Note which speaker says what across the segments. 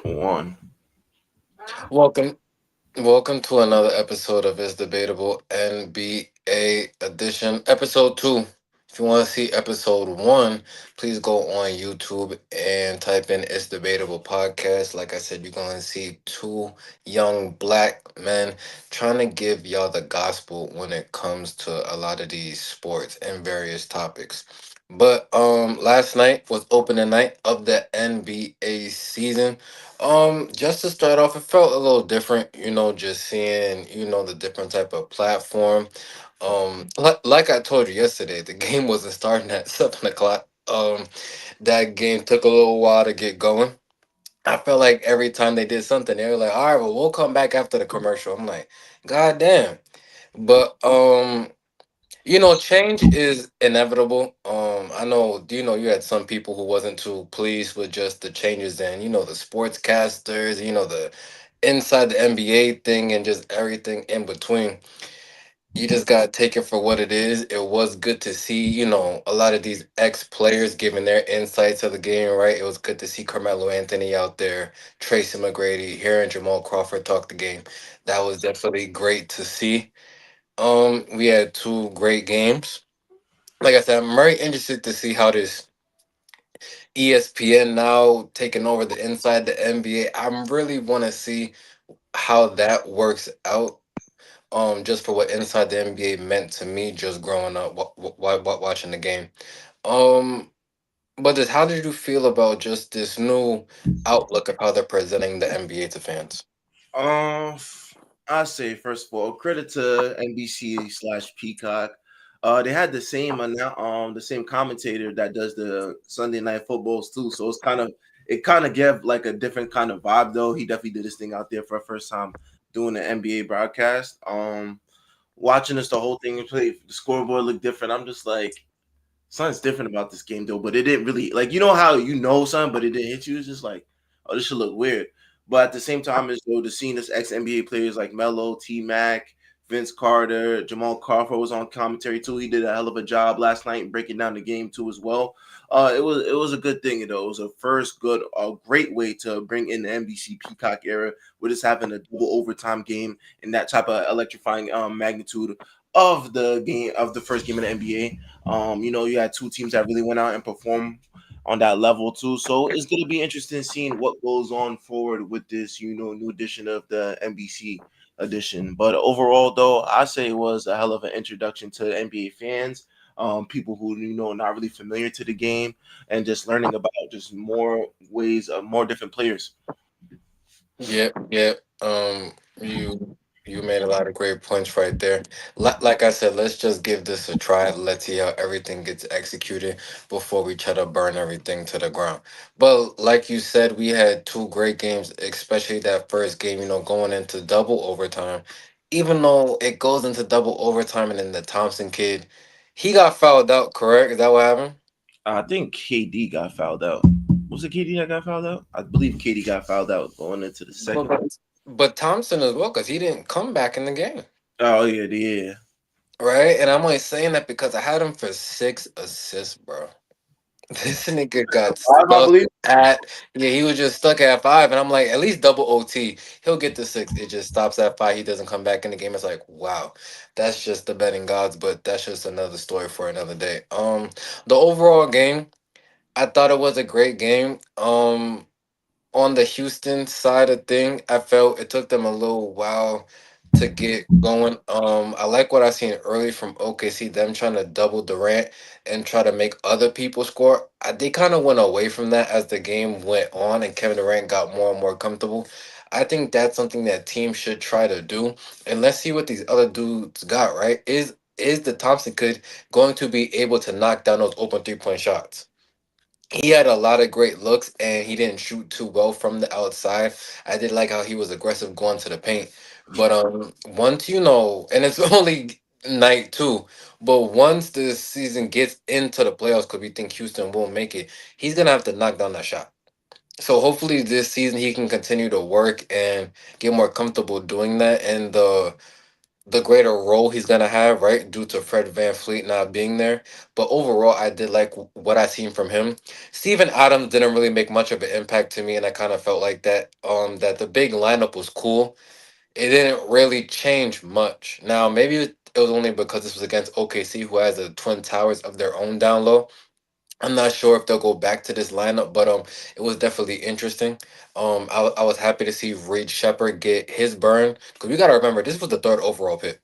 Speaker 1: One.
Speaker 2: Welcome, welcome to another episode of It's Debatable NBA edition, episode two. If you want to see episode one, please go on YouTube and type in It's Debatable podcast. Like I said, you're going to see two young black men trying to give y'all the gospel when it comes to a lot of these sports and various topics. But last night was opening night of the NBA season. Just to start off, it felt a little different, just seeing, the different type of platform. Like I told you yesterday, the game wasn't starting at 7 o'clock. That game took a little while to get going. I felt like every time they did something, they were like, "All right, well, we'll come back after the commercial." I'm like, "God damn!" But change is inevitable. I know, do you know you had some people who wasn't too pleased with just the changes and the sportscasters, the inside the NBA thing and just everything in between. You just gotta take it for what it is. It was good to see, a lot of these ex players giving their insights of the game, right? It was good to see Carmelo Anthony out there, Tracy McGrady, hearing Jamal Crawford talk the game. That was definitely great to see. We had two great games. Like I said, I'm very interested to see how this ESPN now taking over the inside the NBA. I really want to see how that works out. Just for what inside the NBA meant to me, just growing up, watching the game. Um, but just how did you feel about just this new outlook of how they're presenting the NBA to fans?
Speaker 1: Um, I say first of all, credit to NBC slash Peacock. They had the same commentator that does the Sunday night footballs too. So it kind of gave like a different kind of vibe though. He definitely did this thing out there for the first time doing the NBA broadcast. Watching this the whole thing and play the scoreboard looked different. I'm just like something's different about this game though, but it didn't really like how something, but it didn't hit you. It's just like, oh, this should look weird. But at the same time, as though the seeing this ex NBA players like Melo, T Mac, Vince Carter, Jamal Crawford was on commentary too. He did a hell of a job last night breaking down the game too as well. It was a good thing though. It was a great way to bring in the NBC Peacock era with us having a double overtime game and that type of electrifying magnitude of the first game in the NBA. You had two teams that really went out and performed on that level too. So it's gonna be interesting seeing what goes on forward with this, new edition of the NBC edition. But overall, though, I say it was a hell of an introduction to NBA fans, people who not really familiar to the game, and just learning about just more ways of more different players.
Speaker 2: Yep, yep. You made a lot of great points right there. Like I said, let's just give this a try. Let's see how everything gets executed before we try to burn everything to the ground. But like you said, we had two great games, especially that first game, going into double overtime. Even though it goes into double overtime and then the Thompson kid, he got fouled out, correct? Is that what happened?
Speaker 1: I think KD got fouled out. Was it KD that got fouled out? I believe KD got fouled out going into the
Speaker 2: But
Speaker 1: second.
Speaker 2: but Thompson as well, because he didn't come back in the game.
Speaker 1: Oh yeah, yeah.
Speaker 2: Right? And I'm only saying that because I had him for 6 assists, bro. This nigga got
Speaker 1: I
Speaker 2: stuck
Speaker 1: believe.
Speaker 2: at, yeah, he was just stuck at five. And I'm like, at least double OT. He'll get to six. It just stops at five. He doesn't come back in the game. It's like, wow, that's just the betting gods, but that's just another story for another day. The overall game, I thought it was a great game. On the Houston side of thing, I felt it took them a little while to get going. I like what I seen early from OKC, them trying to double Durant and try to make other people score. They kind of went away from that as the game went on and Kevin Durant got more and more comfortable. I think that's something that teams should try to do. And let's see what these other dudes got, right? Is the Thompson kid going to be able to knock down those open 3-point shots? He had a lot of great looks and he didn't shoot too well from the outside. I did like how he was aggressive going to the paint. But once and it's only night two, but once the season gets into the playoffs, because we think Houston won't make it, he's gonna have to knock down that shot. So hopefully this season he can continue to work and get more comfortable doing that. And the the greater role he's gonna have, right, due to Fred Van Fleet not being there. But overall, I did like what I seen from him. Steven Adams didn't really make much of an impact to me, and I kind of felt like that the big lineup was cool. It didn't really change much. Now, maybe it was only because this was against OKC, who has the Twin Towers of their own down low. I'm not sure if they'll go back to this lineup, but it was definitely interesting. I was happy to see Reed Shepard get his burn because we got to remember this was the third overall pick.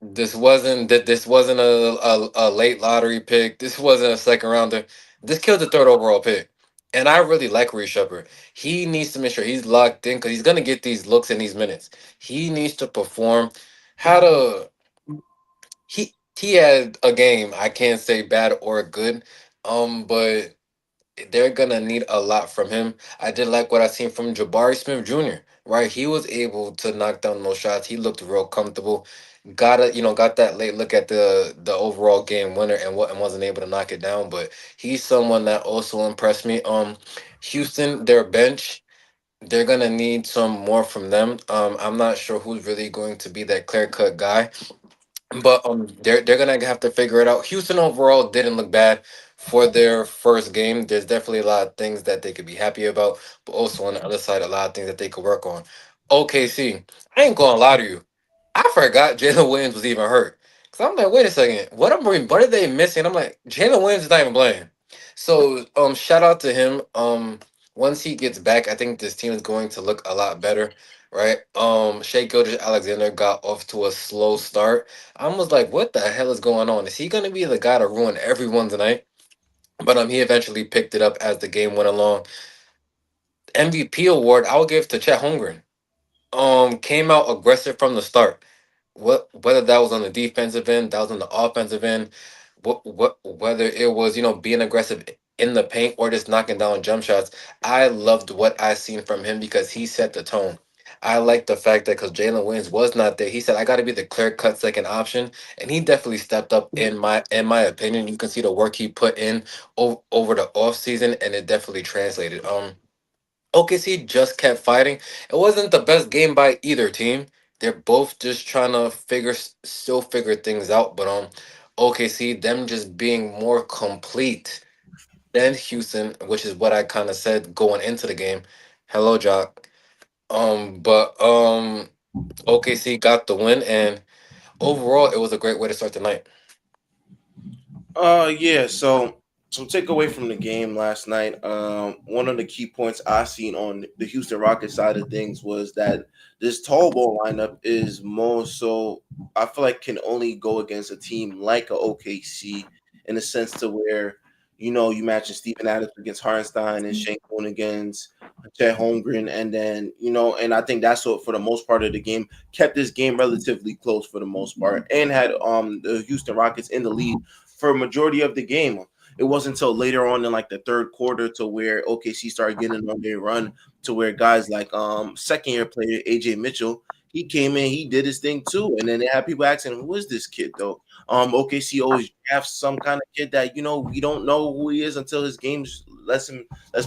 Speaker 2: This wasn't a late lottery pick. This wasn't a second rounder. This killed the third overall pick. And I really like Reed Shepard. He needs to make sure he's locked in because he's gonna get these looks in these minutes. He needs to perform. Had a he had a game. I can't say bad or good. But they're gonna need a lot from him. I did like what I seen from Jabari Smith Jr. Right, he was able to knock down those shots. He looked real comfortable. Got that late look at the overall game winner and wasn't able to knock it down. But he's someone that also impressed me. Houston, their bench, they're gonna need some more from them. I'm not sure who's really going to be that clear cut guy. But they're gonna have to figure it out. Houston overall didn't look bad for their first game. There's definitely a lot of things that they could be happy about, but also on the other side, a lot of things that they could work on. OKC, I ain't gonna lie to you. I forgot Jalen Williams was even hurt. Cause I'm like, wait a second, what are they missing? I'm like, Jalen Williams is not even playing. So shout out to him. Once he gets back, I think this team is going to look a lot better, right? Shea Gilgeous Alexander got off to a slow start. I was like, what the hell is going on? Is he gonna be the guy to ruin everyone tonight? But he eventually picked it up as the game went along. MVP award I'll give to Chet Holmgren. Came out aggressive from the start. Whether that was on the defensive end, that was on the offensive end, whether it was being aggressive in the paint or just knocking down jump shots, I loved what I seen from him because he set the tone. I like the fact that because Jalen Williams was not there, he said I got to be the clear cut second option, and he definitely stepped up in my opinion. You can see the work he put in over the off season, and it definitely translated. OKC just kept fighting. It wasn't the best game by either team. They're both just trying to still figure things out. But OKC, them just being more complete than Houston, which is what I kind of said going into the game. Hello, Jock. But OKC got the win, and overall, it was a great way to start the night.
Speaker 1: Yeah. So some takeaway from the game last night. One of the key points I seen on the Houston Rockets side of things was that this tall ball lineup is more so. I feel like can only go against a team like a OKC in the sense to where you matching Stephen Adams against Hartenstein and Shane Boone against Chet Holmgren, and then and I think that's what for the most part of the game kept this game relatively close for the most part, and had the Houston Rockets in the lead for a majority of the game. It wasn't until later on in like the third quarter to where OKC started getting on their run to where guys like second year player AJ Mitchell, he came in, he did his thing too. And then they had people asking, who is this kid though? OKC always drafts some kind of kid that we don't know who he is until his games lets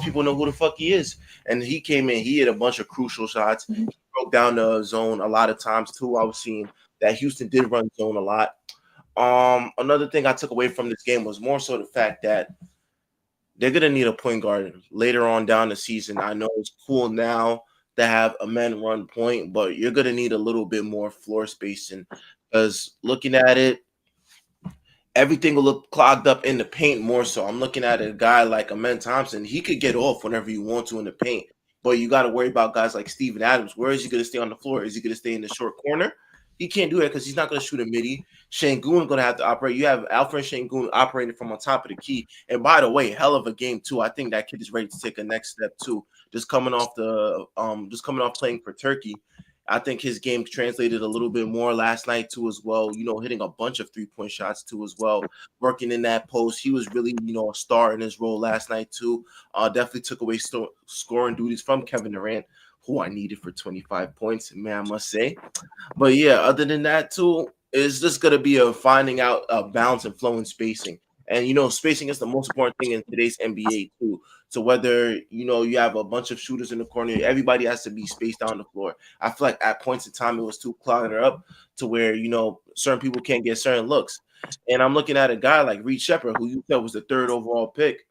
Speaker 1: people know who the fuck he is. And he came in, he hit a bunch of crucial shots. He broke down the zone a lot of times too. I was seeing that Houston did run zone a lot. Another thing I took away from this game was more so the fact that they're gonna need a point guard later on down the season. I know it's cool now to have a men run point, but you're gonna need a little bit more floor spacing because looking at it, everything will look clogged up in the paint more so. I'm looking at a guy like Amen Thompson. He could get off whenever you want to in the paint, but you got to worry about guys like Steven Adams. Where is he going to stay on the floor? Is he going to stay in the short corner? He can't do that because he's not going to shoot a midi. Shangoon going to have to operate. You have Alfred Shangoon operating from on top of the key. And by the way, hell of a game too. I think that kid is ready to take a next step too. Just coming off playing for Turkey. I think his game translated a little bit more last night too, as well. Hitting a bunch of 3-point shots too, as well. Working in that post, he was really a star in his role last night too. Definitely took away scoring duties from Kevin Durant, who I needed for 25 points, man, I must say. But yeah, other than that too, it's just gonna be a finding out a balance and flow and spacing. And spacing is the most important thing in today's NBA too. to whether you have a bunch of shooters in the corner, everybody has to be spaced down the floor. I feel like at points in time it was too cluttered up to where certain people can't get certain looks. And I'm looking at a guy like Reed Shepard, who you said was the third overall pick.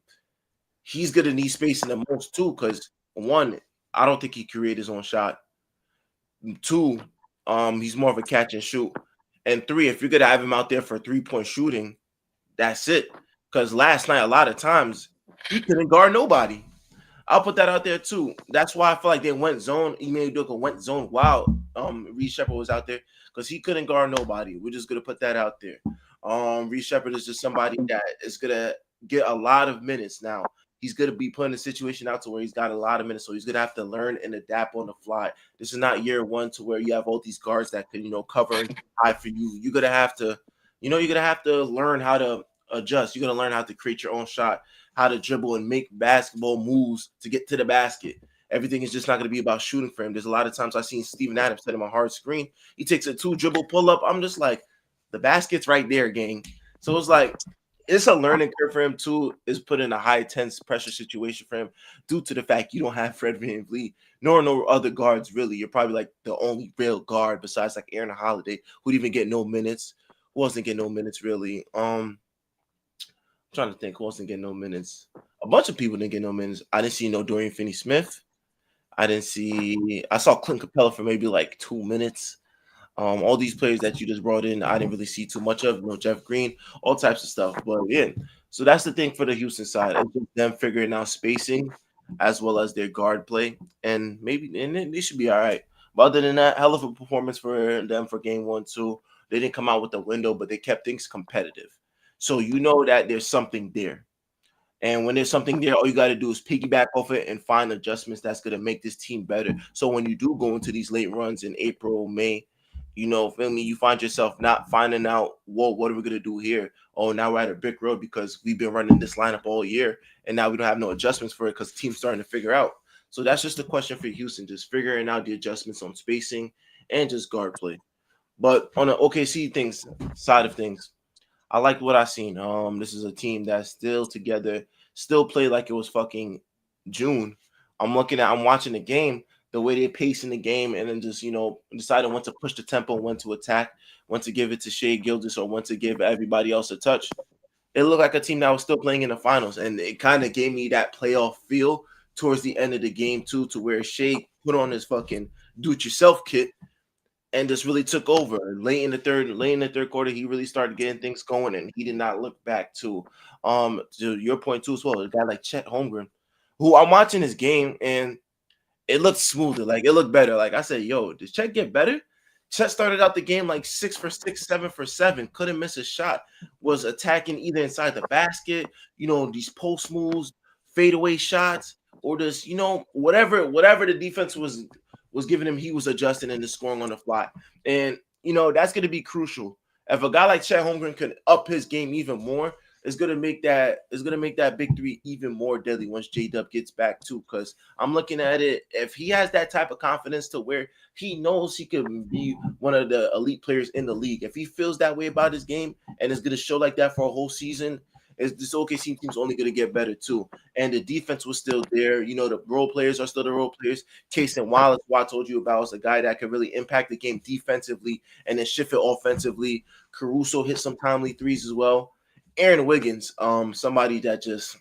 Speaker 1: He's gonna need spacing the most too, because one, I don't think he created his own shot. Two, he's more of a catch and shoot. And three, if you're gonna have him out there for 3-point shooting, that's it. Because last night, a lot of times, he couldn't guard nobody. I'll put that out there too. That's why I feel like they went zone. Ime Udoka went zone while Reed Shepard was out there because he couldn't guard nobody. We're just gonna put that out there. Reed Shepard is just somebody that is gonna get a lot of minutes now. He's gonna be put in a situation out to where he's got a lot of minutes, so he's gonna have to learn and adapt on the fly. This is not year one to where you have all these guards that can cover and hide for you. You're gonna have to, learn how to adjust. You're gonna learn how to create your own shot, how to dribble and make basketball moves to get to the basket. Everything is just not going to be about shooting for him. There's a lot of times I've seen Steven Adams set him a hard screen. He takes a 2 dribble pull up. I'm just like, the basket's right there, gang. So it's like, it's a learning curve for him too. Is put in a high tense pressure situation for him due to the fact you don't have Fred VanVleet nor no other guards really. You're probably like the only real guard besides like Aaron Holiday who'd even get no minutes. Who wasn't getting no minutes really? Trying to think who else didn't get no minutes. A bunch of people didn't get no minutes. I didn't see no Dorian Finney-Smith. I saw Clint Capella for maybe like 2 minutes. All these players that you just brought in, I didn't really see too much of. Jeff Green, all types of stuff. But yeah, so that's the thing for the Houston side. It's just them figuring out spacing as well as their guard play, and they should be all right. But other than that, hell of a performance for them for game 1, 2. They didn't come out with the window, but they kept things competitive. So you know that there's something there. And when there's something there, all you got to do is piggyback off it and find adjustments that's going to make this team better. So when you do go into these late runs in April, May, feel me, you find yourself not finding out, whoa, what are we going to do here? Oh, now we're at a brick road because we've been running this lineup all year, and now we don't have no adjustments for it because the team's starting to figure out. So that's just a question for Houston, just figuring out the adjustments on spacing and just guard play. But on the OKC side of things, I like what I seen. This is a team that's still together, still play like it was fucking June. I'm watching the game, the way they're pacing the game, and then just deciding when to push the tempo, when to attack, when to give it to Shea Gildas, or when to give everybody else a touch. It looked like a team that was still playing in the finals, and it kind of gave me that playoff feel towards the end of the game too, to where Shea put on his fucking do-it-yourself kit and just really took over late in the third quarter. He really started getting things going, and he did not look back to your point too as well. A guy like Chet Holmgren, who I'm watching his game, and it looked smoother, like it looked better. Like I said, yo, did Chet get better? Chet started out the game like 6 for 6, 7 for 7, couldn't miss a shot, was attacking either inside the basket, these post moves, fadeaway shots, or just whatever the defense was giving him, he was adjusting and just scoring on the fly. And that's going to be crucial. If a guy like Chet Holmgren could up his game even more, it's gonna make that big three even more deadly once J Dub gets back too. Because I'm looking at it, if he has that type of confidence to where he knows he could be one of the elite players in the league, if he feels that way about his game and is gonna show like that for a whole season, this OKC team's only gonna get better too. And the defense was still there. The role players are still the role players. Case and Wallace, who I told you about, was a guy that could really impact the game defensively and then shift it offensively. Caruso hit some timely threes as well. Aaron Wiggins, somebody that just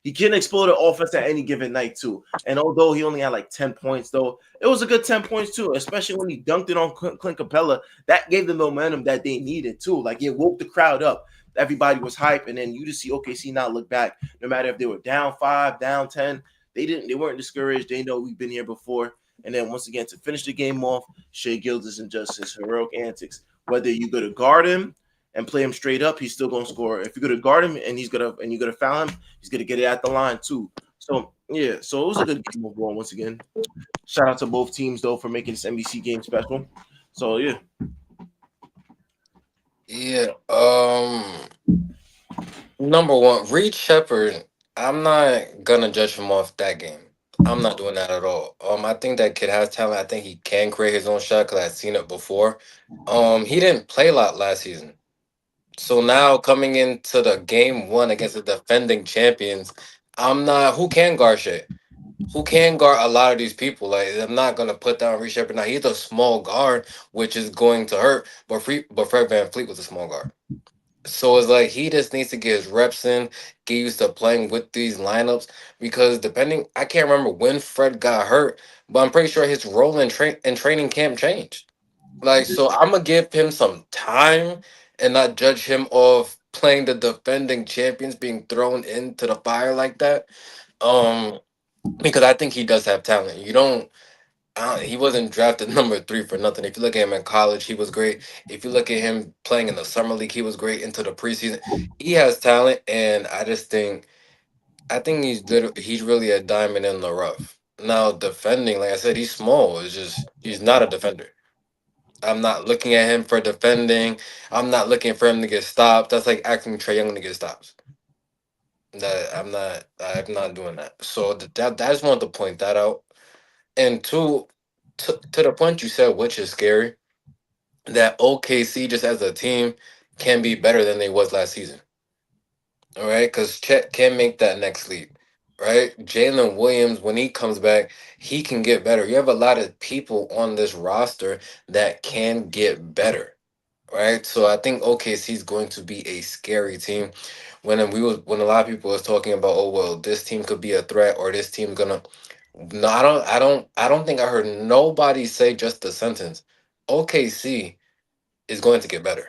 Speaker 1: he can explode the offense at any given night too. And although he only had like 10 points, though, it was a good 10 points too, especially when he dunked it on Clint Capella. That gave them the momentum that they needed too. Like it woke the crowd up. Everybody was hype, and then you just see OKC not look back. No matter if they were down 5, down 10, they weren't discouraged. They know we've been here before. And then once again, to finish the game off, Shea Gildas and just his heroic antics. Whether you go to guard him and play him straight up, he's still gonna score. If you're gonna guard him and you're gonna foul him, he's gonna get it at the line too. So yeah, so it was a good game overall. Once again, shout out to both teams though for making this NBC game special. So yeah,
Speaker 2: Yeah. Number one, Reed Shepard. I'm not gonna judge him off that game. I'm not doing that at all. I think that kid has talent. I think he can create his own shot because I've seen it before. He didn't play a lot last season. So now coming into the game 1 against the defending champions, I'm not. Who can guard shit? Who can guard a lot of these people? Like I'm not gonna put down Reece Shepard now. He's a small guard, which is going to hurt. But Fred Van Fleet was a small guard. So it's like he just needs to get his reps in, get used to playing with these lineups. Because depending, I can't remember when Fred got hurt, but I'm pretty sure his role in training camp changed. Like, so I'm gonna give him some time and not judge him of playing the defending champions being thrown into the fire like that. Um, because I think he does have talent. You don't. He wasn't drafted number 3 for nothing. If you look at him in college, he was great. If you look at him playing in the summer league, he was great into the preseason. He has talent, and I think he's really a diamond in the rough. Now defending, like I said, he's small. It's just he's not a defender. I'm not looking at him for defending. I'm not looking for him to get stopped. That's like asking Trey Young to get stops. That I'm not. I'm not doing that. So I just wanted to point that out. And two, to the point you said, which is scary, that OKC just as a team can be better than they was last season. All right, because Chet can make that next leap. Right, Jalen Williams when he comes back, he can get better. You have a lot of people on this roster that can get better. Right, so I think OKC is going to be a scary team. When a lot of people was talking about, oh well, this team could be a threat or this team gonna. No, I don't think I heard nobody say just the sentence. OKC is going to get better.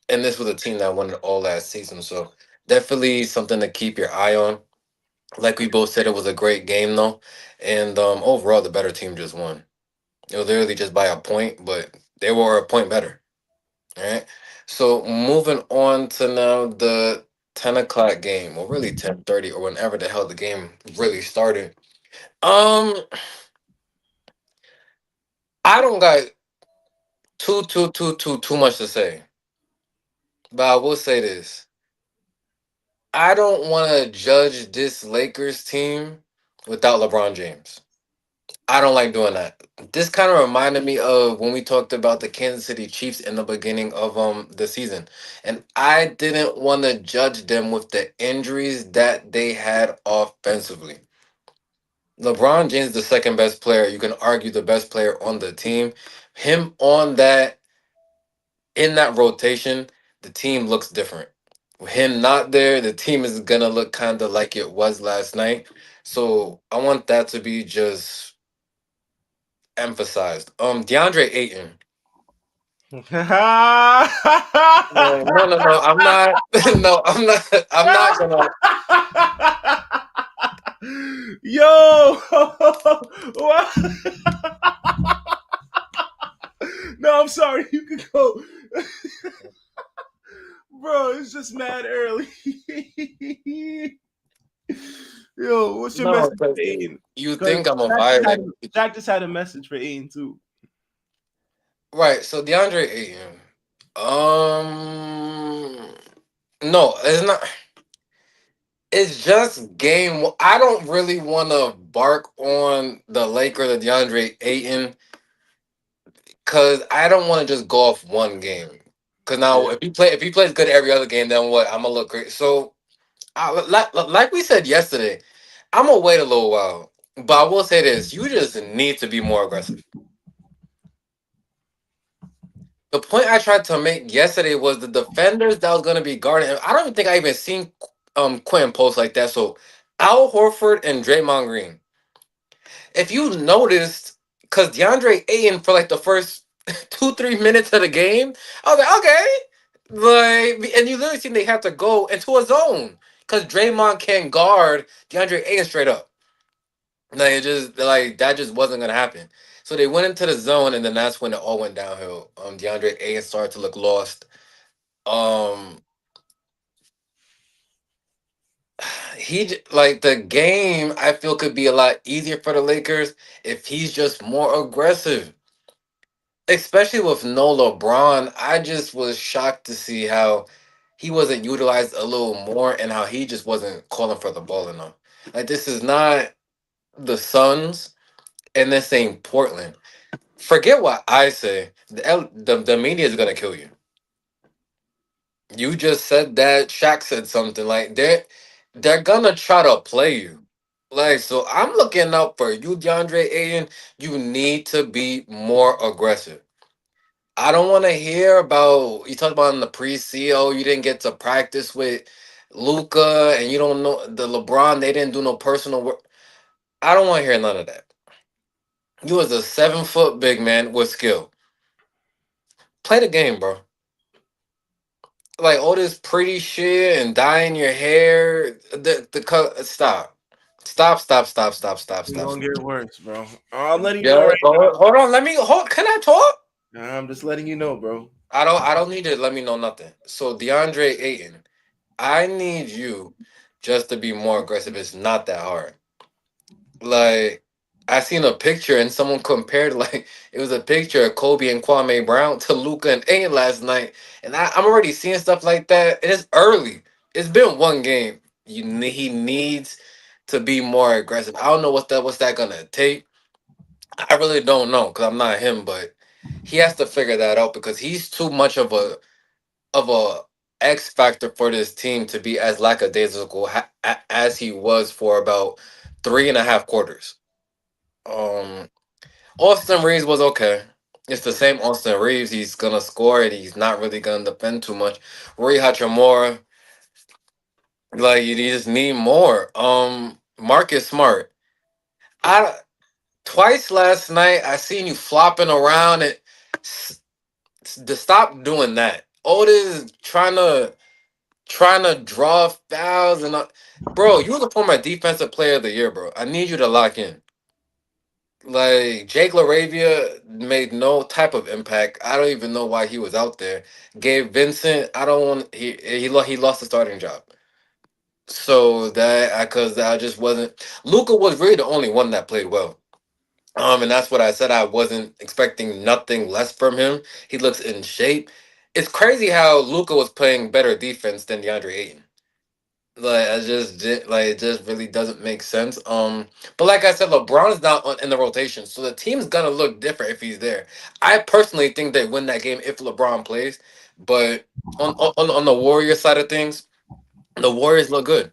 Speaker 2: And this was a team that won it all last season. So definitely something to keep your eye on. Like we both said, it was a great game though. And overall the better team just won. It was literally just by a point, but they were a point better. All right. So moving on to now the 10 o'clock game, or really 10:30, or whenever the hell the game really started. Um, I don't got too much to say. But I will say this. I don't want to judge this Lakers team without LeBron James. I don't like doing that. This kind of reminded me of when we talked about the Kansas City Chiefs in the beginning of the season. And I didn't want to judge them with the injuries that they had offensively. LeBron James is the second best player. You can argue the best player on the team. Him on that in that rotation, the team looks different. With him not there, the team is gonna look kind of like it was last night. So I want that to be just emphasized. DeAndre Ayton. No. I'm not. No, I'm not. I'm not gonna.
Speaker 1: Yo, what? No, I'm sorry. You can go, bro. It's just mad early. Yo, what's your
Speaker 2: No,
Speaker 1: message for
Speaker 2: because
Speaker 1: Aiden?
Speaker 2: you
Speaker 1: Because
Speaker 2: think I'm a
Speaker 1: Jack just had
Speaker 2: violent.
Speaker 1: Jack just had a message for Aiden too.
Speaker 2: Right. So DeAndre Ayton. Um. No, it's not. It's just I don't really want to bark on the Lakers or DeAndre Ayton because I don't want to just go off one game. Because now,
Speaker 1: Yeah.
Speaker 2: if he plays good every other game, then what? I'm gonna look great. So, like we said yesterday, I'm gonna wait a little while. But I will say this: you just need to be more aggressive. The point I tried to make yesterday was the defenders that was gonna be guarding him. I don't even think I even seen Quinn post like that. So, Al Horford and Draymond Green. If you noticed, because DeAndre Ayton for like the first 2-3 minutes of the game, I was like, okay. Like, and you literally seen they have to go into a zone because Draymond can't guard DeAndre Ayton straight up. Like, it just, like, that just wasn't going to happen. So they went into the zone, and then that's when it all went downhill. DeAndre Ayton started to look lost. Um, like the game, I feel could be a lot easier for the Lakers if he's just more aggressive. Especially with no LeBron, I just was shocked to see how he wasn't utilized a little more and how he just wasn't calling for the ball enough. Like this is not the Suns and this ain't Portland. Forget what I say. The media is gonna kill you. You just said that Shaq said something like that. they're gonna try to play you. Like, so I'm looking out for you, DeAndre Ayton. You need to be more aggressive. I don't want to hear about you talked about in the pre-CO. You didn't get to practice with Luca, and you don't know the LeBron. They didn't do no personal work. I don't want to hear none of that. You was a 7 foot big man with skill. Play the game, bro. Like all this pretty shit and dyeing your hair. Stop, stop,
Speaker 1: It's
Speaker 2: stop,
Speaker 1: gonna
Speaker 2: stop.
Speaker 1: get worse, bro. I'm letting you know
Speaker 2: Yeah,
Speaker 1: right
Speaker 2: hold on. Let me hold. Can I talk?
Speaker 1: now. I'm just letting you know, bro.
Speaker 2: I don't need to let me know nothing. So DeAndre Ayton, I need you just to be more aggressive. It's not that hard. Like I seen a picture and someone compared like it was a picture of Kobe and Kwame Brown to Luca and Ayton last night, and I'm already seeing stuff like that. And it's early. It's been one game. He needs to be more aggressive. I don't know what's that gonna take. I really don't know because I'm not him, but he has to figure that out because he's too much of a X factor for this team to be as lackadaisical as he was for about 3.5 quarters. Um, Austin Reeves was okay. It's the same Austin Reeves. He's gonna score it. He's not really gonna defend too much. Rui Hachimura, like you just need more. Marcus Smart. I twice last night I seen you flopping around and to stop doing that. Otis trying to draw fouls and bro, you were the former defensive player of the year, bro. I need you to lock in. Like Jake Laravia made no type of impact. I don't even know why he was out there. Gabe Vincent, I don't want he lost the starting job. So that because I just wasn't. Luca was really the only one that played well. And that's what I said. I wasn't expecting nothing less from him. He looks in shape. It's crazy how Luca was playing better defense than DeAndre Ayton. Like I just did, like it just really doesn't make sense. But like I said, LeBron is not in the rotation, so the team's gonna look different if he's there. I personally think they win that game if LeBron plays. But on the Warriors side of things, the Warriors look good.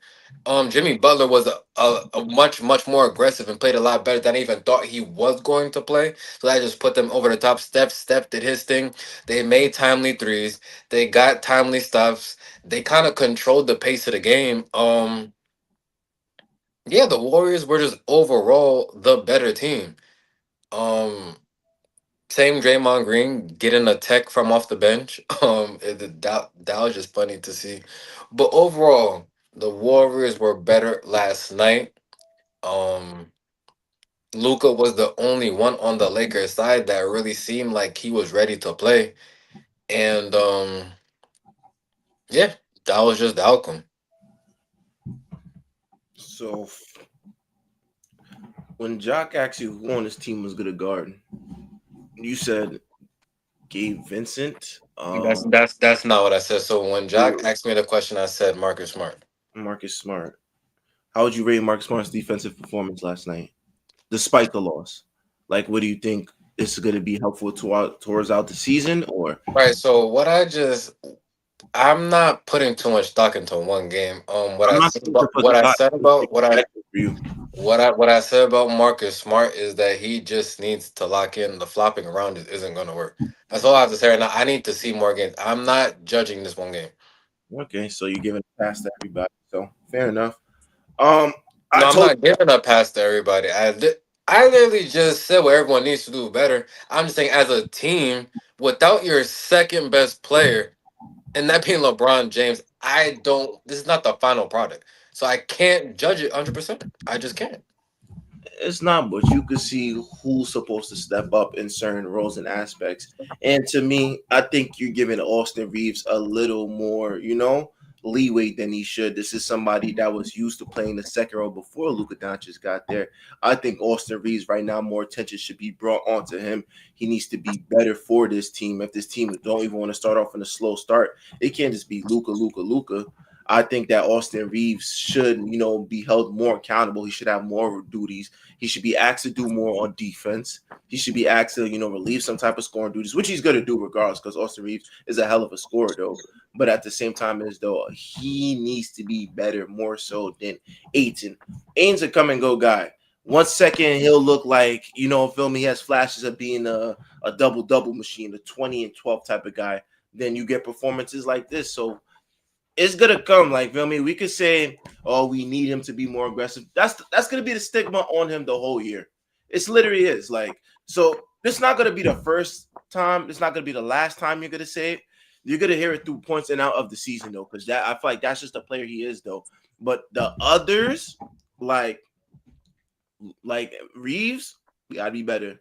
Speaker 2: Jimmy Butler was a much more aggressive and played a lot better than I even thought he was going to play. So that just put them over the top. Steph did his thing. They made timely threes. They got timely stuffs. They kind of controlled the pace of the game. Yeah, the Warriors were just overall the better team. Um, Same Draymond Green getting a tech from off the bench. That was just funny to see. But overall, the Warriors were better last night. Um, Luca was the only one on the Lakers side that really seemed like he was ready to play. And yeah, that was just the outcome.
Speaker 1: So when Jock asked you who on his team was gonna guard, you said Gabe Vincent,
Speaker 2: That's not what I said. So when Jack asked me the question, I said Marcus Smart.
Speaker 1: Marcus Smart. How would you rate Marcus Smart's defensive performance last night, despite the loss? Like, what do you think is going to be helpful towards out the season? Or
Speaker 2: Right. So I'm not putting too much stock into one game.
Speaker 1: I'm not saying to put stock for you.
Speaker 2: What I said about Marcus Smart is that he just needs to lock in. The flopping around isn't going to work. That's all I have to say right now. I need to see more games. I'm not judging this one game.
Speaker 1: Okay, so you're giving a pass to everybody. So fair enough. Um, I
Speaker 2: No, I'm
Speaker 1: told
Speaker 2: not giving a pass to everybody. I literally just said what everyone needs to do better. I'm just saying, as a team, without your second best player, and that being LeBron James, I don't. This is not the final product, so I can't judge it 100%. I just can't.
Speaker 1: it's not, but you could see who's supposed to step up in certain roles and aspects. And to me, I think you're giving Austin Reeves a little more, leeway than he should. This is somebody that was used to playing the second role before Luka Doncic got there. I think Austin Reeves right now more attention should be brought onto him. He needs to be better for this team. If this team don't even want to start off in a slow start, it can't just be Luka, Luka, Luka. I think that Austin Reeves should, be held more accountable. He should have more duties. He should be asked to do more on defense. He should be asked to, relieve some type of scoring duties, which he's going to do regardless, because Austin Reeves is a hell of a scorer, though. But at the same time, as though he needs to be better more so than Aiton. Aiton's a come and go guy. 1 second he'll look like, feel me, he has flashes of being a double machine, a 20 and 12 type of guy. Then you get performances like this. So it's gonna come. Like, feel me? We could say, oh, we need him to be more aggressive. That's gonna be the stigma on him the whole year. It's literally is. Like, so it's not gonna be the first time, it's not gonna be the last time you're gonna say it. You're gonna hear it through points and out of the season though, because that I feel like that's just the player he is though. But the others, like like Reeves, we gotta be better.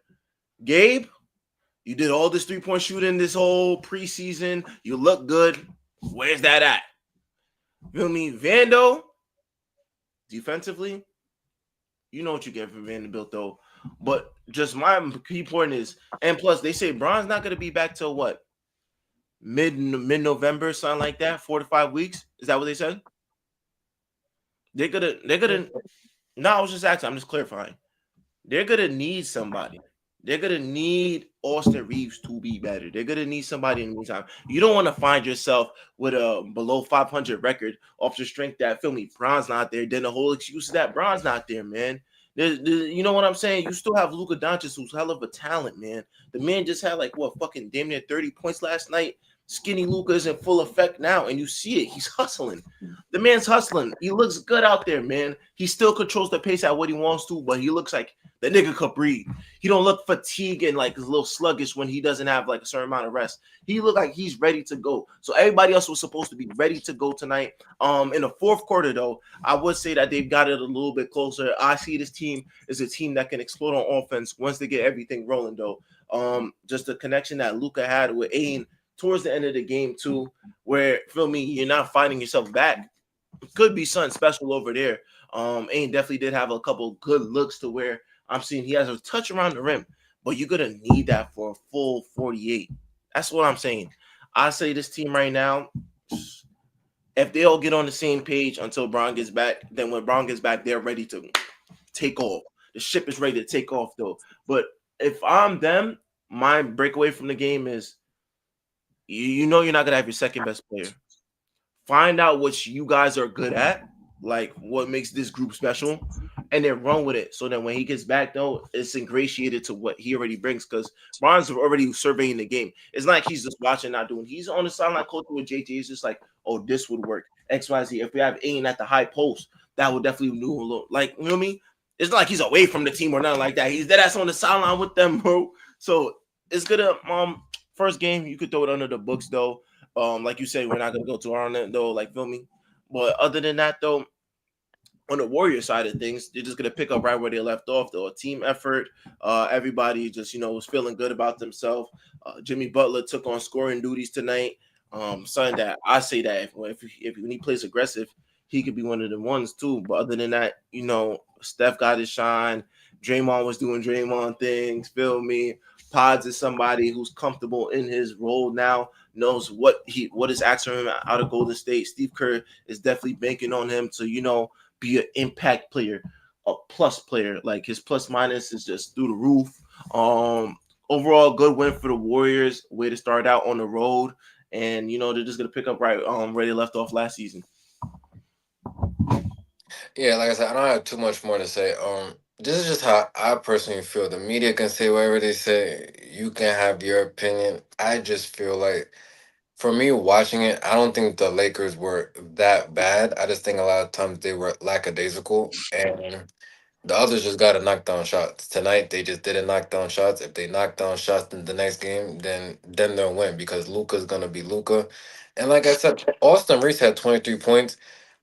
Speaker 1: Gabe, you did all this 3-point shooting this whole preseason. You look good. Where's that at? Feel me? Vando, defensively, you know what you get from Vanderbilt though. But just my key point is, and plus they say Bron's not gonna be back till what? Mid November, something like that, 4 to 5 weeks. Is that what they said? They're gonna no, I was just asking, I'm just clarifying. They're gonna need somebody. They're gonna need Austin Reeves to be better. They're gonna need somebody in the meantime. You don't want to find yourself with a below 500 record off the strength that feel me, Bron's not there. Then the whole excuse is that Bron's not there, man. You know what I'm saying? You still have Luka Doncic, who's hell of a talent, man. The man just had like what fucking damn near 30 points last night. Skinny Luka is in full effect now, and you see it. He's hustling. The man's hustling. He looks good out there, man. He still controls the pace at what he wants to, but he looks like the nigga could breathe. He don't look fatigued and like a little sluggish when he doesn't have like a certain amount of rest. He look like he's ready to go. So everybody else was supposed to be ready to go tonight. In the fourth quarter, though, I would say that they've got it a little bit closer. I see this team is a team that can explode on offense once they get everything rolling, though. Just the connection that Luka had with Ain towards the end of the game too, where feel me, you're not finding yourself back. Could be something special over there. Ain definitely did have a couple good looks to where I'm seeing he has a touch around the rim, but you're gonna need that for a full 48. That's what I'm saying. I say this team right now, if they all get on the same page until Brown gets back, then when Brown gets back, they're ready to take off. The ship is ready to take off though. But if I'm them, my breakaway from the game is you know you're not gonna have your second best player. Find out what you guys are good at, like what makes this group special, and then run with it. So that when he gets back, though, it's ingratiated to what he already brings. Because Bron's already surveying the game. It's not like he's just watching, not doing. He's on the sideline coaching with JT. It's just like, oh, this would work. XYZ. If we have Ain at the high post, that would definitely do a little. Like, you know what I mean? It's not like he's away from the team or nothing like that. He's dead ass on the sideline with them, bro. So it's gonna first game you could throw it under the books though. Like you said, we're not gonna go too hard on it though, like feel me. But other than that though, on the Warrior side of things, they're just gonna pick up right where they left off though. A team effort. Everybody just was feeling good about themselves. Jimmy Butler took on scoring duties tonight. Something that I say that if when he plays aggressive, he could be one of the ones too. But other than that, Steph got his shine. Draymond was doing Draymond things. Feel me? Pods is somebody who's comfortable in his role now, knows what is asking him out of Golden State. Steve Kerr is definitely banking on him to be an impact player, a plus player. Like his plus minus is just through the roof. Overall, good win for the Warriors. Way to start out on the road, and they're just gonna pick up right where they left off last season.
Speaker 2: Yeah, like I said, I don't have too much more to say. This is just how I personally feel. The media can say whatever they say. You can have your opinion. I just feel like, for me watching it, I don't think the Lakers were that bad. I just think a lot of times they were lackadaisical, and the others just got to knock down shots. Tonight they just didn't knock down shots. If they knock down shots in the next game, then they'll win because Luca's gonna be Luca. And like I said, Austin Reeves had 23 points.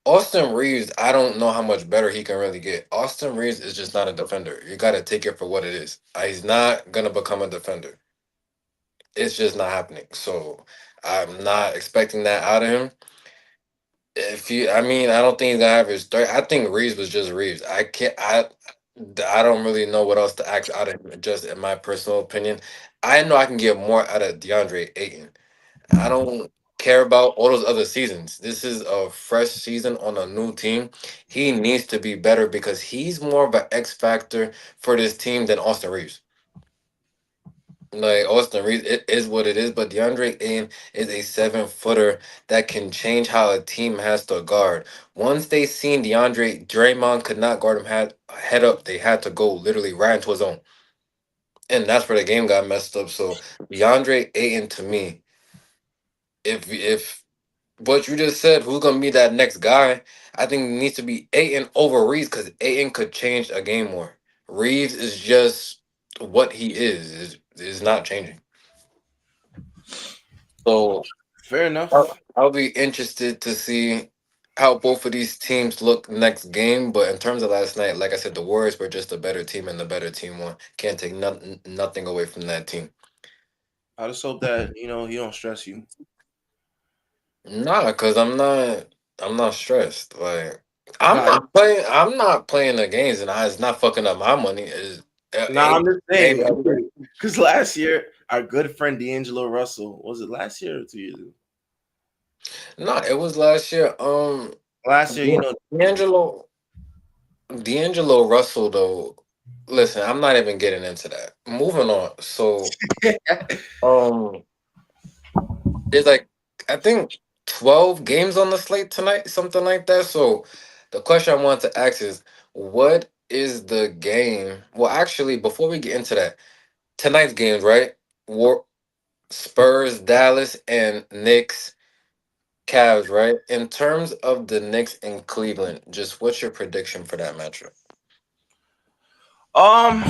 Speaker 2: Austin Reeves, I don't know how much better he can really get. Austin Reeves is just not a defender. You got to take it for what it is. He's not gonna become a defender. It's just not happening. So I'm not expecting that out of him. I mean, I don't think he's gonna have his 30. I think Reeves was just Reeves. I don't really know what else to ask out of him. Just in my personal opinion, I know I can get more out of DeAndre Ayton. I don't care about all those other seasons. This is a fresh season on a new team. He needs to be better because he's more of an X factor for this team than Austin Reeves. Like Austin Reeves, it is what it is. But DeAndre Ayton is a 7 footer that can change how a team has to guard. Once they seen Draymond could not guard him head up. They had to go literally right into his own, and that's where the game got messed up. So DeAndre Ayton to me, if what you just said, who's gonna be that next guy? I think it needs to be Ayton over Reeves because Ayton could change a game more. Reeves is just what he is not changing. So
Speaker 1: Fair enough.
Speaker 2: I'll be interested to see how both of these teams look next game. But in terms of last night, like I said, the Warriors were just a better team, and the better team won. Can't take nothing away from that team.
Speaker 1: I just hope that he don't stress you.
Speaker 2: Nah, cause I'm not stressed. Like
Speaker 1: Nah,
Speaker 2: I'm not playing the games, and it's not fucking up my money. Is
Speaker 1: nah, I'm just
Speaker 2: game
Speaker 1: saying
Speaker 2: every day.
Speaker 1: because last year our good friend D'Angelo Russell, was it last year or 2 years ago?
Speaker 2: No, it was last year.
Speaker 1: Last year,
Speaker 2: D'Angelo D'Angelo Russell though. Listen, I'm not even getting into that. Moving on. So um, there's like I think 12 games on the slate tonight, something like that. So the question I want to ask is, what is the game? Well, actually, before we get into that, tonight's games, right? War Spurs, Dallas, and Knicks, Cavs, right? In terms of the Knicks and Cleveland, just what's your prediction for that matchup?
Speaker 1: Um,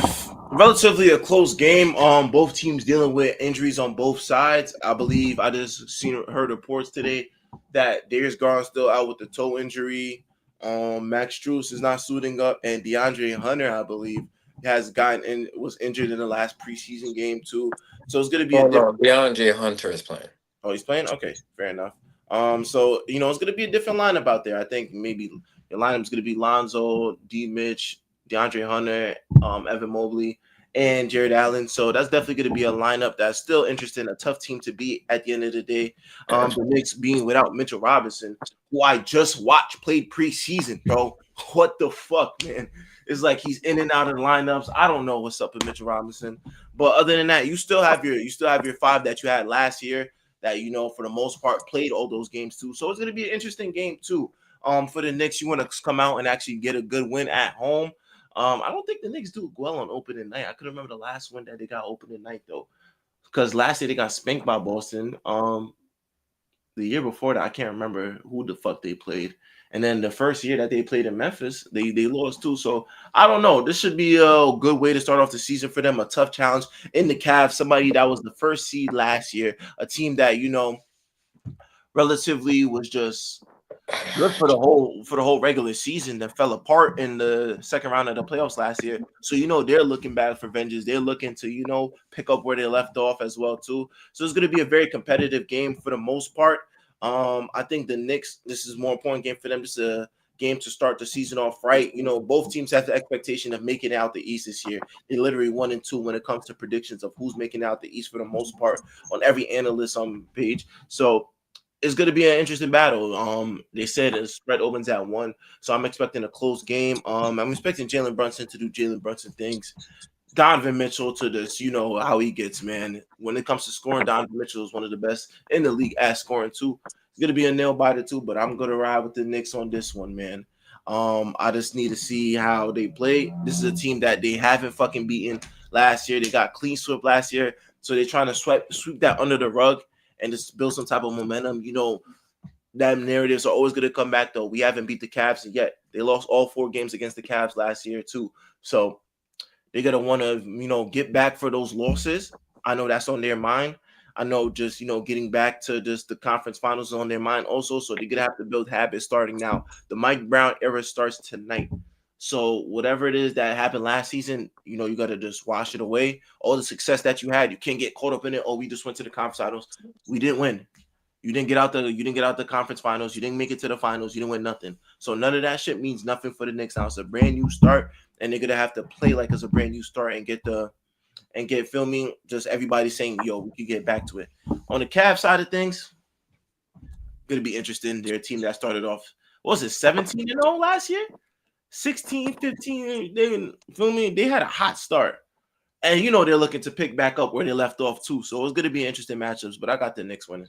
Speaker 1: relatively a close game. Both teams dealing with injuries on both sides. I believe I just heard reports today that Darius Garland's still out with the toe injury. Max Strus is not suiting up, and DeAndre Hunter, I believe, has gotten in was injured in the last preseason game too. So it's gonna be a
Speaker 2: Oh
Speaker 1: different.
Speaker 2: no, DeAndre Hunter is playing.
Speaker 1: Oh, he's playing. Okay, fair enough. So it's gonna be a different lineup out there. I think maybe your lineup's gonna be Lonzo, D. Mitch, DeAndre Hunter, Evan Mobley, and Jared Allen. So that's definitely gonna be a lineup that's still interesting. A tough team to beat at the end of the day. The Knicks being without Mitchell Robinson, who I just watched played preseason, bro. What the fuck, man? It's like he's in and out of the lineups. I don't know what's up with Mitchell Robinson, but other than that, you still have your five that you had last year that for the most part played all those games too. So it's going to be an interesting game too. For the Knicks, you want to come out and actually get a good win at home. I don't think the Knicks do well on opening night. I could remember the last one that they got opening night though, because last year they got spanked by Boston. The year before that, I can't remember who the fuck they played. And then the first year that they played in Memphis, they lost too. So I don't know. This should be a good way to start off the season for them. A tough challenge in the Cavs. Somebody that was the first seed last year, a team that relatively was just good for the whole regular season that fell apart in the second round of the playoffs last year. So they're looking back for vengeance. They're looking to pick up where they left off as well too. So it's going to be a very competitive game for the most part. I think the Knicks, this is a more important game for them. This is a game to start the season off right. Both teams have the expectation of making it out the East this year. They literally 1-2 when it comes to predictions of who's making out the East for the most part on every analyst page. So it's going to be an interesting battle. They said the spread opens at 1, so I'm expecting a close game. I'm expecting Jalen Brunson to do Jalen Brunson things. Donovan Mitchell to this, how he gets, man. When it comes to scoring, Donovan Mitchell is one of the best in the league at scoring too. It's gonna be a nail biter too, but I'm gonna ride with the Knicks on this one, man. I just need to see how they play. This is a team that they haven't fucking beaten last year. They got clean sweep last year, so they're trying to sweep that under the rug and just build some type of momentum. That narratives are always going to come back though. We haven't beat the Cavs yet. They lost all 4 games against the Cavs last year too. So they're gonna want to, get back for those losses. I know that's on their mind. I know just getting back to just the conference finals is on their mind also. So they're gonna have to build habits starting now. The Mike Brown era starts tonight. So whatever it is that happened last season, you got to just wash it away. All the success that you had, you can't get caught up in it. Oh, we just went to the conference finals. We didn't win. You didn't get out the conference finals. You didn't make it to the finals. You didn't win nothing. So none of that shit means nothing for the Knicks now. It's a brand new start, and they're gonna have to play like it's a brand new start and get filming. Just everybody saying, "Yo, we can get back to it." On the Cavs side of things, Going to be interesting. They're a team that started off, what was it, 17-0 last year? 16, 15. They feel me. They had a hot start. And they're looking to pick back up where they left off too. So it's going to be interesting matchups, but I got the Knicks winning.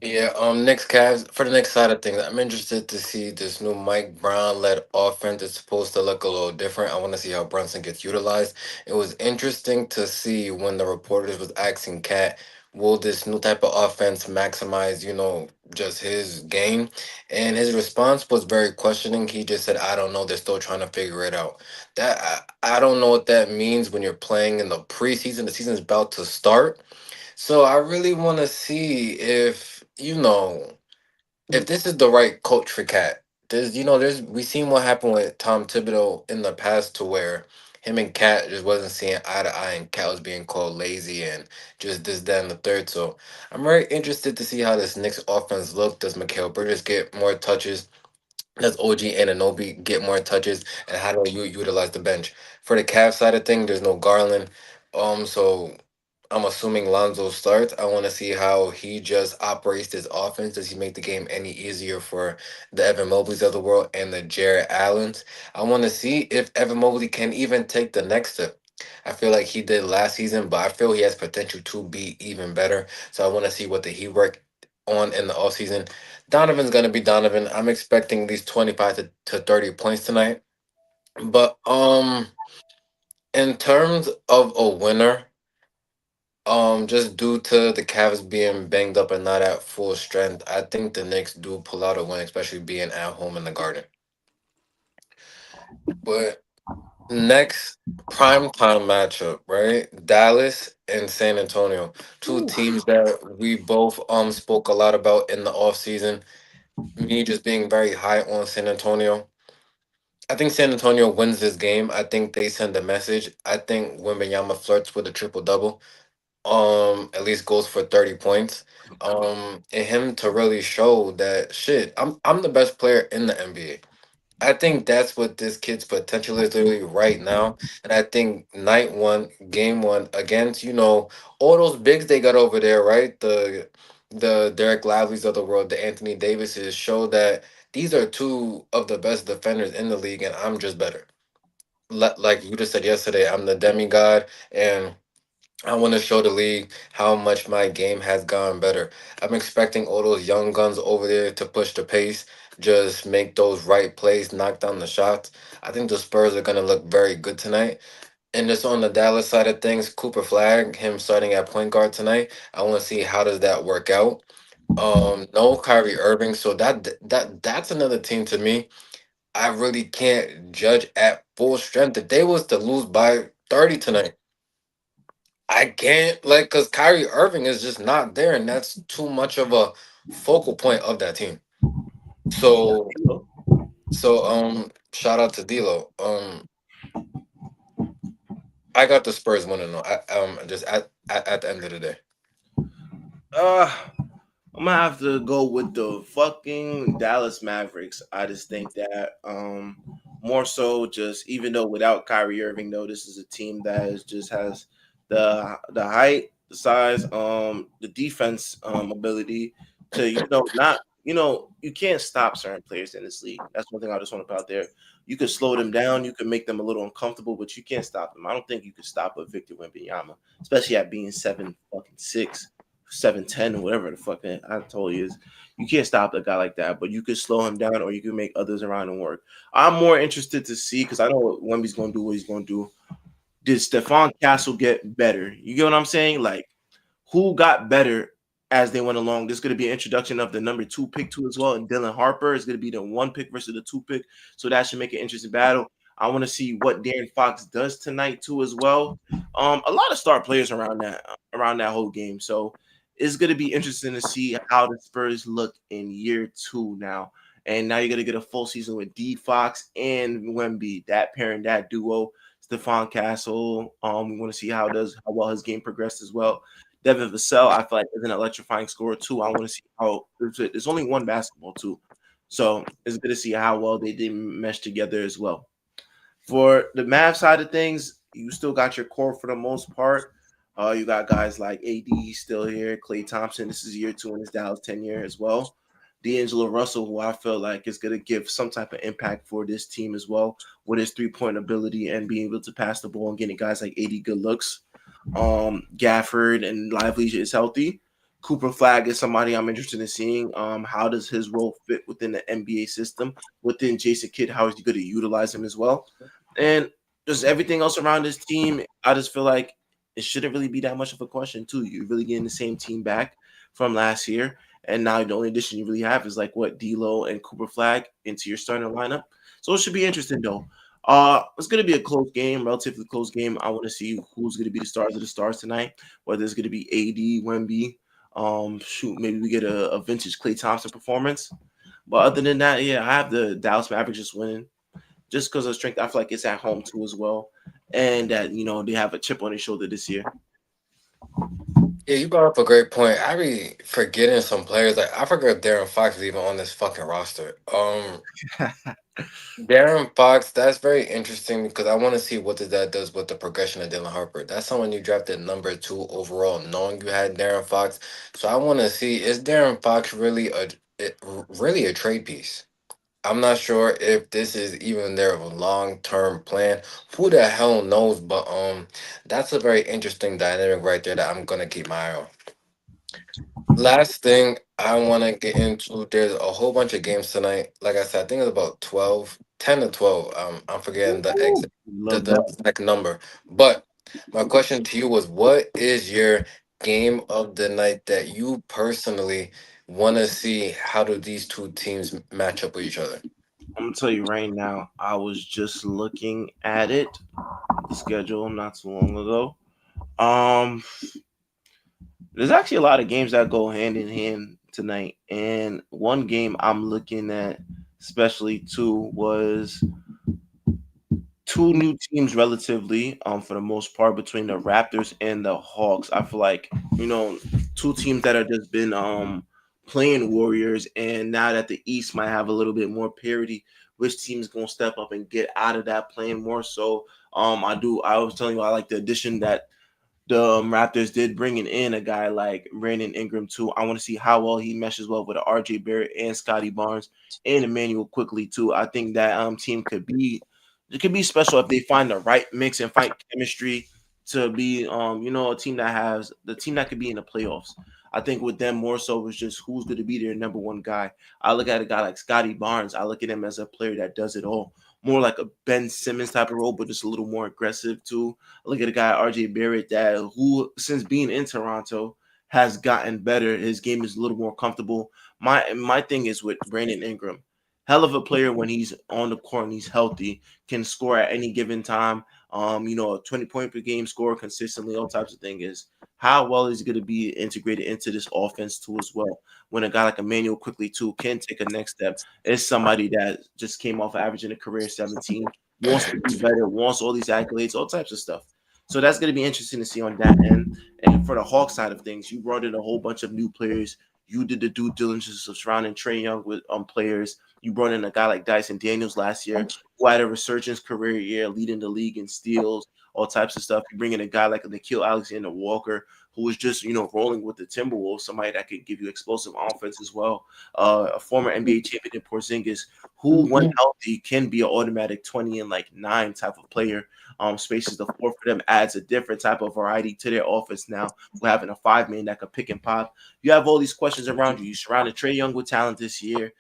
Speaker 2: Yeah, Knicks Cavs for the next side of things. I'm interested to see this new Mike Brown led offense. It's supposed to look a little different. I want to see how Brunson gets utilized. It was interesting to see when the reporters was asking Cat, will this new type of offense maximize, just his game? And his response was very questioning. He just said, I don't know. They're still trying to figure it out. I don't know what that means when you're playing in the preseason. The season's about to start. So I really want to see if if this is the right coach for Cat. There's we seen what happened with Tom Thibodeau in the past to where him and Cat just wasn't seeing eye to eye, and Cat was being called lazy and just this, that, and the third. So I'm very interested to see how this Knicks offense look. Does Mikal Bridges get more touches? Does OG Ananobi get more touches? And how do you utilize the bench? For the Cavs side of thing, there's no Garland. So I'm assuming Lonzo starts. I want to see how he just operates this offense. Does he make the game any easier for the Evan Mobleys of the world and the Jared Allens? I want to see if Evan Mobley can even take the next step. I feel like he did last season, but I feel he has potential to be even better. So I want to see what the he work on in the offseason. Donovan's gonna be Donovan. I'm expecting these 25 to 30 points tonight. But in terms of a winner, just due to the Cavs being banged up and not at full strength, I think the Knicks do pull out a win, especially being at home in the Garden. But next prime time matchup, right? Dallas and San Antonio, two
Speaker 1: Ooh.
Speaker 2: teams that we both spoke a lot about in the offseason. Me just being very high on San Antonio. I think San Antonio wins this game. I think they send a message. I think Wembanyama flirts with a triple double. At least goes for 30 points. And him to really show that shit, I'm the best player in the NBA. I think that's what this kid's potential is literally right now. And I think night one, game one against, all those bigs they got over there, right? The Derek Lively's of the world, the Anthony Davises show that these are two of the best defenders in the league, and I'm just better. Like you just said yesterday, I'm the demigod, and I want to show the league how much my game has gone better. I'm expecting all those young guns over there to push the pace, just make those right plays, knock down the shots. I think the Spurs are going to look very good tonight. And just on the Dallas side of things, Cooper Flag, him starting at point guard tonight. I want to see how does that work out. No Kyrie Irving, so that's another team to me. I really can't judge at full strength. If they was to lose by 30 tonight, I can't because Kyrie Irving is just not there, and that's too much of a focal point of that team. So shout out to D'Lo. I got the Spurs winning though. Just at the end of the day.
Speaker 1: Uh, I'm gonna have to go with the fucking Dallas Mavericks. I just think that more so just even though without Kyrie Irving though, this is a team that just has the height, the size, the defense ability to not you can't stop certain players in this league. That's one thing I just want to put out there. You can slow them down, you can make them a little uncomfortable, but you can't stop them. I don't think you can stop a Victor Wembanyama, especially at being 7'6" 7'10", whatever the fuck that I told you is. You can't stop a guy like that, but you could slow him down or you can make others around him work. I'm more interested to see because I know what Wemby's gonna do, what he's gonna do. Did Stephon Castle get better? You get what I'm saying? Like who got better as they went along? There's going to be an introduction of the number 2 pick too as well, and Dylan Harper is going to be the 1 pick versus the 2 pick, so that should make an interesting battle. I want to see what Darren Fox does tonight too as well. A lot of star players around that whole game, so it's going to be interesting to see how the Spurs look in year 2 now. And now you're going to get a full season with D Fox and Wemby, that pairing, that duo. Stephon Castle. We want to see how well his game progressed as well. Devin Vassell, I feel like is an electrifying scorer too. I want to see how there's only one basketball too, so it's good to see how well they did mesh together as well. For the math side of things, you still got your core for the most part. You got guys like AD still here, Klay Thompson. This is year 2 in his Dallas tenure as well. D'Angelo Russell, who I feel like is going to give some type of impact for this team as well with his 3-point ability and being able to pass the ball and getting guys like AD good looks. Gafford and Lively is healthy. Cooper Flag is somebody I'm interested in seeing. How does his role fit within the NBA system? Within Jason Kidd, how is he going to utilize him as well? And just everything else around this team, I just feel like it shouldn't really be that much of a question too. You're really getting the same team back from last year, and now the only addition you really have is like what D'Lo and Cooper Flag into your starting lineup. So it should be interesting though. It's going to be a close game, relatively close game. I want to see who's going to be the stars of the stars tonight. Whether it's going to be AD, Wemby, shoot, maybe we get a vintage Klay Thompson performance. But other than that, yeah, I have the Dallas Mavericks just winning, just because of strength. I feel like it's at home too as well, and that they have a chip on their shoulder this year.
Speaker 2: Yeah, you brought up a great point. I be forgetting some players. Like I forgot Darren Fox is even on this fucking roster. Darren Fox, that's very interesting because I want to see what that does with the progression of Dylan Harper. That's someone you drafted number 2 overall, knowing you had Darren Fox. So I want to see, is Darren Fox really a trade piece? I'm not sure if this is even their long term plan. Who the hell knows? But that's a very interesting dynamic right there that I'm gonna keep my eye on. Last thing I want to get into, there's a whole bunch of games tonight. Like I said, I think it's about 12, 10 to 12. I'm forgetting
Speaker 1: Ooh, love
Speaker 2: the
Speaker 1: that.
Speaker 2: exact number. But my question to you was, what is your game of the night that you personally want to see? How do these two teams match up with each other?
Speaker 1: I'm gonna tell you right now. I was just looking at it, the schedule, not too long ago. Um, there's actually a lot of games that go hand in hand tonight, and one game I'm looking at, especially too, was two new teams relatively for the most part between the Raptors and the Hawks. I feel like two teams that have just been playing Warriors, and now that the East might have a little bit more parity, which team is going to step up and get out of that playing more so. I was telling you I like the addition that the Raptors did, bringing in a guy like Brandon Ingram too. I want to see how well he meshes well with RJ Barrett and Scotty Barnes and Emmanuel quickly too. I think that team could be special if they find the right mix and find chemistry to be a team that has the team that could be in the playoffs. I think with them more so was just who's going to be their number one guy. I look at a guy like Scotty Barnes. I look at him as a player that does it all, more like a Ben Simmons type of role, but just a little more aggressive too. Look at a guy RJ Barrett that who since being in Toronto has gotten better. His game is a little more comfortable. My thing is with Brandon Ingram. Hell of a player when he's on the court and he's healthy, can score at any given time. A 20-point per game score consistently, all types of things. Is how well is he going to be integrated into this offense too as well? When a guy like Emmanuel quickly too can take a next step, is somebody that just came off averaging a career 17, wants to be better, wants all these accolades, all types of stuff. So that's going to be interesting to see on that end. And for the Hawk side of things, you brought in a whole bunch of new players. You did the due diligence of surrounding Trey Young with players. You brought in a guy like Dyson Daniels last year, who had a resurgence career year, leading the league in steals, all types of stuff. You bring in a guy like Nikhil Alexander Walker, who was just rolling with the Timberwolves, somebody that could give you explosive offense as well. A former NBA champion in Porzingis, who when healthy can be an automatic 20 and like 9 type of player. Spaces the floor for them, adds a different type of variety to their offense now. We're having a 5-man that could pick and pop. You have all these questions around you. You surrounded Trey Young with talent this year,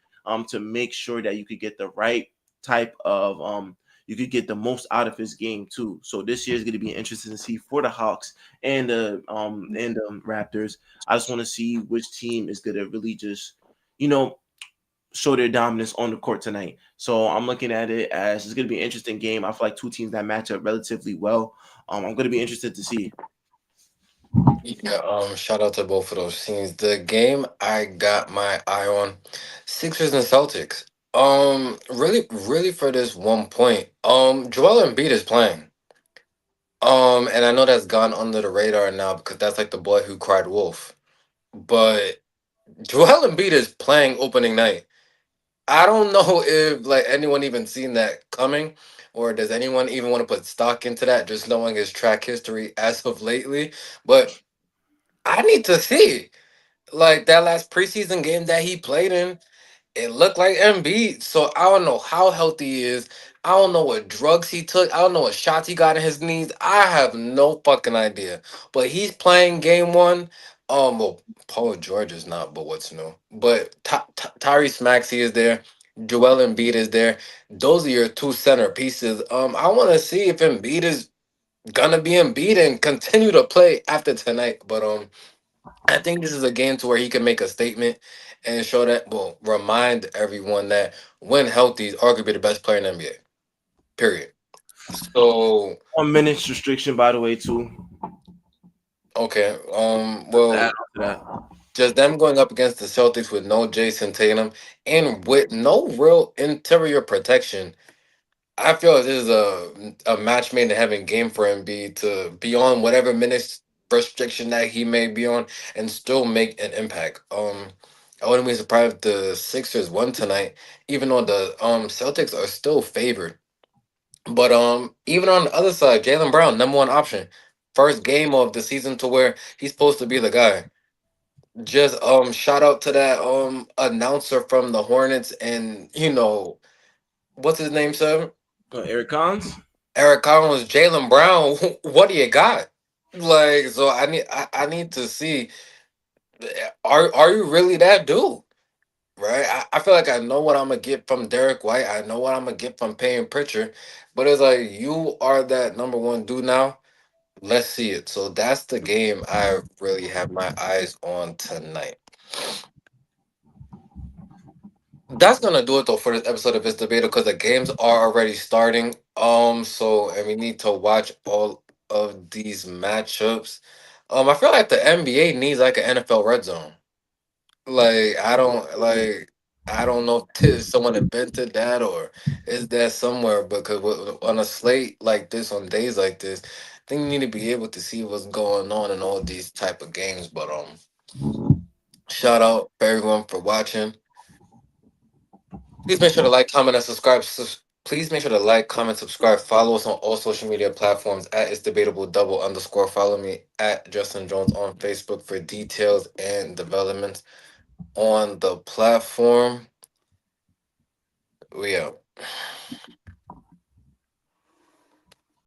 Speaker 1: to make sure that you could get the right type of you could get the most out of his game too. So this year is going to be interesting to see for the Hawks and the Raptors. I just want to see which team is going to really just you know show their dominance on the court tonight. So I'm looking at it as it's going to be an interesting game. I feel like two teams that match up relatively well. I'm going to be interested to see.
Speaker 2: Yeah, shout out to both of those teams. The game I got my eye on, Sixers and Celtics. Really for this one point. Joel Embiid is playing. And I know that's gone under the radar now because that's like the boy who cried wolf. But Joel Embiid is playing opening night. I don't know if like anyone even seen that coming, or does anyone even want to put stock into that? Just knowing his track history as of lately, but I need to see like that last preseason game that he played in. It looked like Embiid, so I don't know how healthy he is. I don't know what drugs he took. I don't know what shots he got in his knees. I have no fucking idea. But he's playing game one. Well, Paul George is not, but what's new? But Tyrese Maxey is there. Joel Embiid is there. Those are your two center pieces. I want to see if Embiid is gonna be Embiid and continue to play after tonight. But I think this is a game to where he can make a statement and show that, well, remind everyone that when healthy, he's arguably the best player in the NBA. Period. So,
Speaker 1: 1 minute restriction, by the way, too.
Speaker 2: okay.
Speaker 1: To add
Speaker 2: Well,
Speaker 1: on to that.
Speaker 2: just them going up against the Celtics with no Jason Tatum and with no real interior protection. I feel like this is a match made in heaven game for Embiid to be on whatever minutes restriction that he may be on and still make an impact. I wouldn't be surprised if the Sixers won tonight, even though the Celtics are still favored. But even on the other side, Jalen Brown, number one option, first game of the season to where he's supposed to be the guy. Just shout out to that announcer from the Hornets and what's his name, sir?
Speaker 1: Eric Collins.
Speaker 2: Eric Collins, Jalen Brown, what do you got? Like, so I need to see, are you really that dude? Right? I feel like I know what I'm gonna get from Derek White. I know what I'm gonna get from Payne Pritchard, but it's like you are that number one dude now. Let's see it. So that's the game I really have my eyes on tonight. That's gonna do it though for this episode of It's Debatable because the games are already starting. And we need to watch all of these matchups. I feel like the NBA needs like an NFL red zone. Like I don't know if someone invented that or is that somewhere because on a slate like this, on days like this, I think you need to be able to see what's going on in all these type of games. But shout out for everyone for watching. Please make sure to like, comment, and subscribe. Please make sure to like, comment, subscribe. Follow us on all social media platforms at It's Debatable Double underscore. Follow me at Justin Jones on Facebook for details and developments on the platform. We out.